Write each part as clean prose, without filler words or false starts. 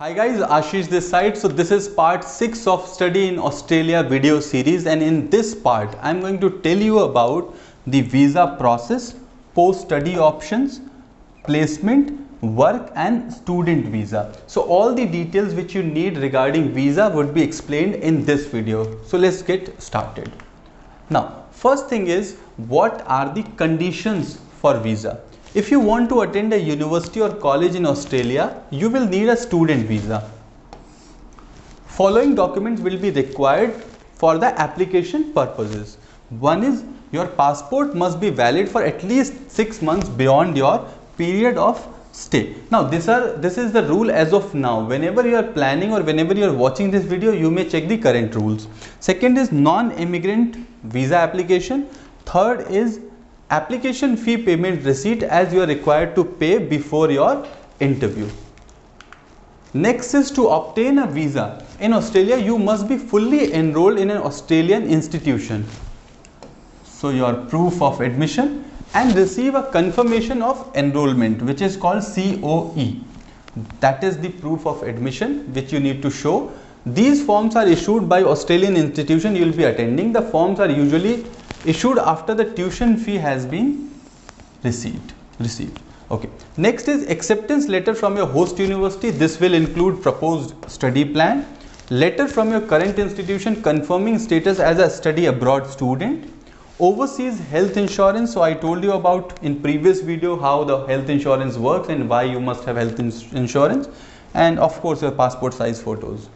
Hi guys, Ashish this side. So this is part 6 of Study in Australia video series, and in this part I am going to tell you about the visa process, post-study options, placement, work and student visa. So all the details which you need regarding visa would be explained in this video. So let's get started. Now first thing is, what are the conditions for visa? If you want to attend a university or college in Australia, you will need a student visa. Following documents will be required for the application purposes. One is, your passport must be valid for at least 6 months beyond your period of stay. Now this is the rule as of now. Whenever you are planning or whenever you are watching this video, you may check the current rules. Second is non-immigrant visa application. Third is application fee payment receipt, as you are required to pay before your interview. Next is, to obtain a visa in Australia, you must be fully enrolled in an Australian institution. So your proof of admission, and receive a confirmation of enrollment, which is called COE. That is the proof of admission which you need to show. These forms are issued by Australian institution you will be attending. The forms are usually issued after the tuition fee has been received. Okay. Next is acceptance letter from your host university. This will include proposed study plan, letter from your current institution confirming status as a study abroad student, overseas health insurance. So I told you about in previous video how the health insurance works and why you must have health insurance, and of course your passport size photos.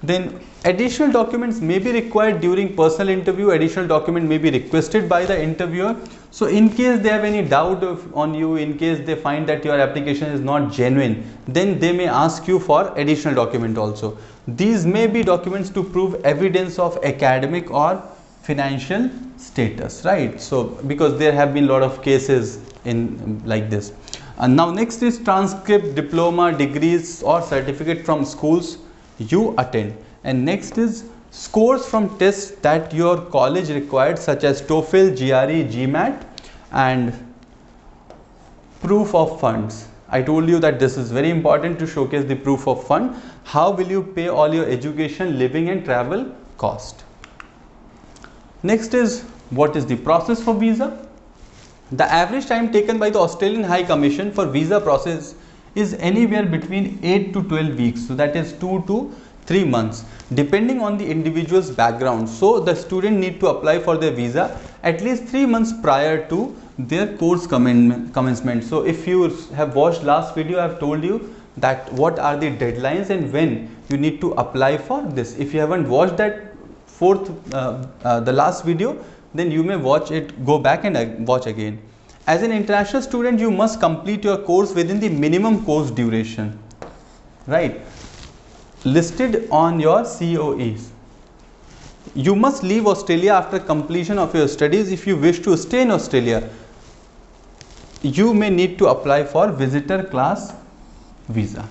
Then additional documents may be required during personal interview. Additional document may be requested by the interviewer. So in case they have any doubt on you, in case they find that your application is not genuine, then they may ask you for additional document also. These may be documents to prove evidence of academic or financial status, right? So because there have been a lot of cases in like this. And now next is transcript, diploma, degrees or certificate from schools you attend. And next is scores from tests that your college required, such as TOEFL, GRE, GMAT, and proof of funds. I told you that this is very important to showcase the proof of fund. How will you pay all your education, living and travel cost? Next is, what is the process for visa? The average time taken by the Australian High Commission for visa process is anywhere between 8 to 12 weeks. So that is 2 to 3 months, depending on the individual's background. So the student need to apply for their visa at least 3 months prior to their course commencement. So if you have watched last video, I have told you that what are the deadlines and when you need to apply for this. If you haven't watched that the last video, then you may watch it, go back and watch again. As an international student, you must complete your course within the minimum course duration, right, listed on your COEs. You must leave Australia after completion of your studies. If you wish to stay in Australia, you may need to apply for visitor class visa.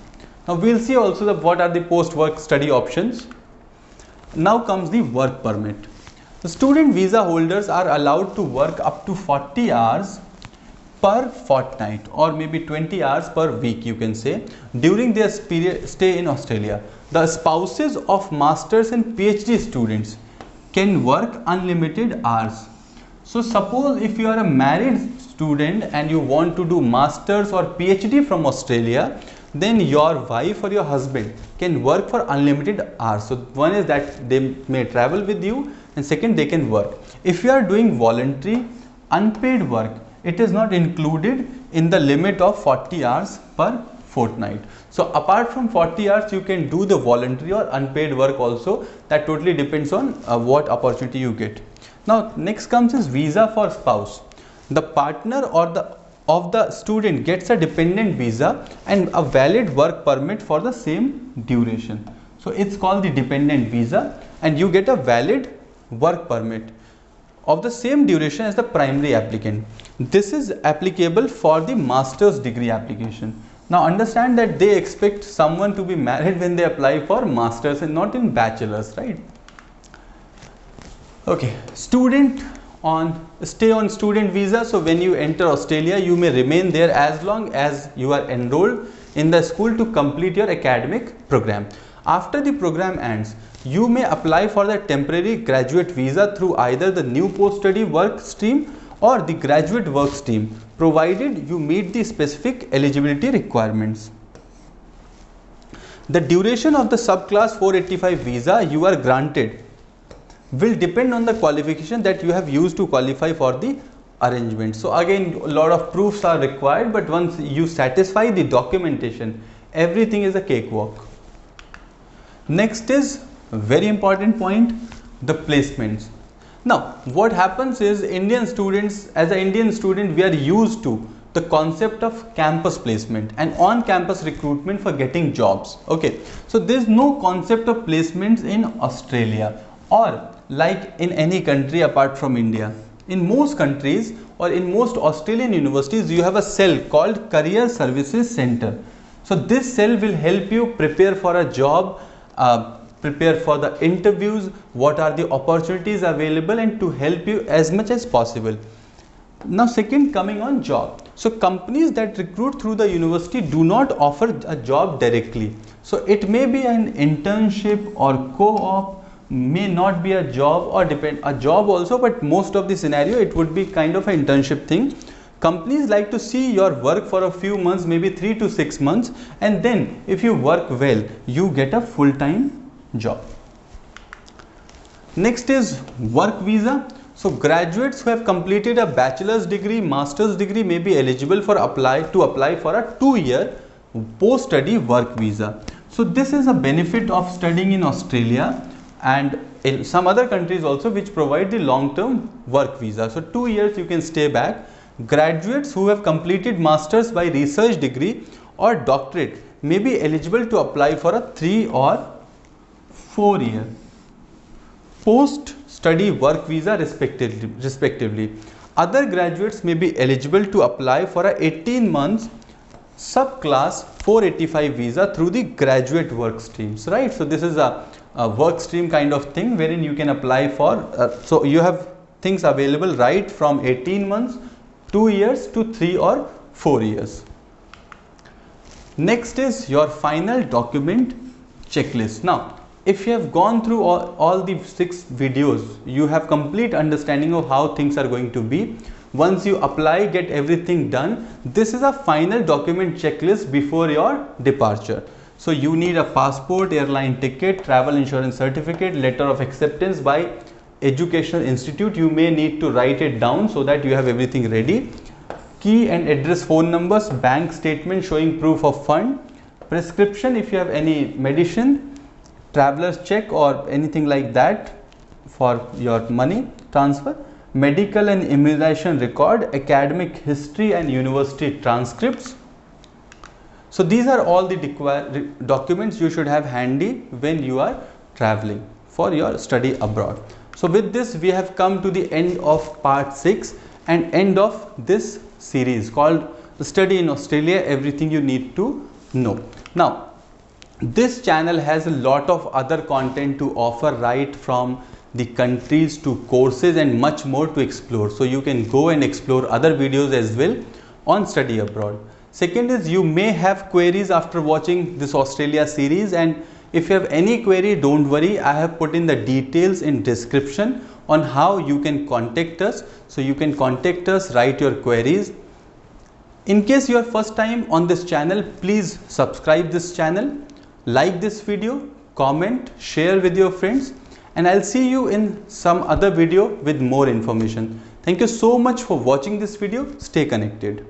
Now we'll see also what are the post-work study options. Now comes the work permit. The student visa holders are allowed to work up to 40 hours per fortnight, or maybe 20 hours per week, you can say, during their stay in Australia. The spouses of masters and PhD students can work unlimited hours. So suppose if you are a married student and you want to do masters or PhD from Australia, then your wife or your husband can work for unlimited hours. So one is that they may travel with you, and second, they can work. If you are doing voluntary unpaid work, it is not included in the limit of 40 hours per fortnight. So apart from 40 hours, you can do the voluntary or unpaid work also. That totally depends on what opportunity you get. Now next comes is visa for spouse. The partner or of the student gets a dependent visa and a valid work permit for the same duration. So it's called the dependent visa, and you get a valid work permit of the same duration as the primary applicant. This is applicable for the master's degree application. Now understand that they expect someone to be married when they apply for masters and not in bachelor's, right? Okay, stay on student visa. So when you enter Australia, you may remain there as long as you are enrolled in the school to complete your academic program. After the program ends, you may apply for the temporary graduate visa through either the new post-study work stream or the graduate work stream, provided you meet the specific eligibility requirements. The duration of the subclass 485 visa you are granted will depend on the qualification that you have used to qualify for the arrangement. So again, a lot of proofs are required, but once you satisfy the documentation, everything is a cakewalk. Next is very important point, the placements. Now what happens is, Indian students, as an Indian student, we are used to the concept of campus placement and on campus recruitment for getting jobs. Okay, so there is no concept of placements in Australia or like in any country apart from India. In most countries or in most Australian universities, you have a cell called Career Services Center. So this cell will help you prepare for a job, prepare for the interviews, what are the opportunities available, and to help you as much as possible. Now second, coming on job. So companies that recruit through the university do not offer a job directly. So it may be an internship or co-op, may not be a job, or depend a job also, but most of the scenario it would be kind of an internship thing. Companies like to see your work for a few months, maybe 3 to 6 months, and then if you work well, you get a full-time job. Next is work visa. So graduates who have completed a bachelor's degree, master's degree may be eligible for apply for a 2-year post-study work visa. So this is a benefit of studying in Australia and in some other countries also, which provide the long-term work visa. So 2 years you can stay back. Graduates who have completed master's by research degree or doctorate may be eligible to apply for a 3 or 4-year post-study work visa respectively. Other graduates may be eligible to apply for a 18 months subclass 485 visa through the graduate work streams, right? So this is a work stream kind of thing wherein you can apply for, so you have things available right from 18 months, 2 years to 3 or 4 years. Next is your final document checklist. Now, if you have gone through all the 6 videos, you have complete understanding of how things are going to be. Once you apply, get everything done, this is a final document checklist before your departure. So you need a passport, airline ticket, travel insurance certificate, letter of acceptance by educational institute. You may need to write it down so that you have everything ready. Key and address phone numbers, bank statement showing proof of fund, prescription if you have any medicine, traveler's check or anything like that for your money transfer, medical and immunization record, academic history and university transcripts. So these are all the documents you should have handy when you are traveling for your study abroad. So with this we have come to the end of part 6 and end of this series called Study in Australia, Everything You Need to Know. Now this channel has a lot of other content to offer, right from the countries to courses and much more to explore. So you can go and explore other videos as well on study abroad. Second is, you may have queries after watching this Australia series, and if you have any query, don't worry, I have put in the details in description on how you can contact us. So you can contact us, write your queries. In case you are first time on this channel, please subscribe this channel, like this video, comment, share with your friends, and I'll see you in some other video with more information. Thank you so much for watching this video. Stay connected.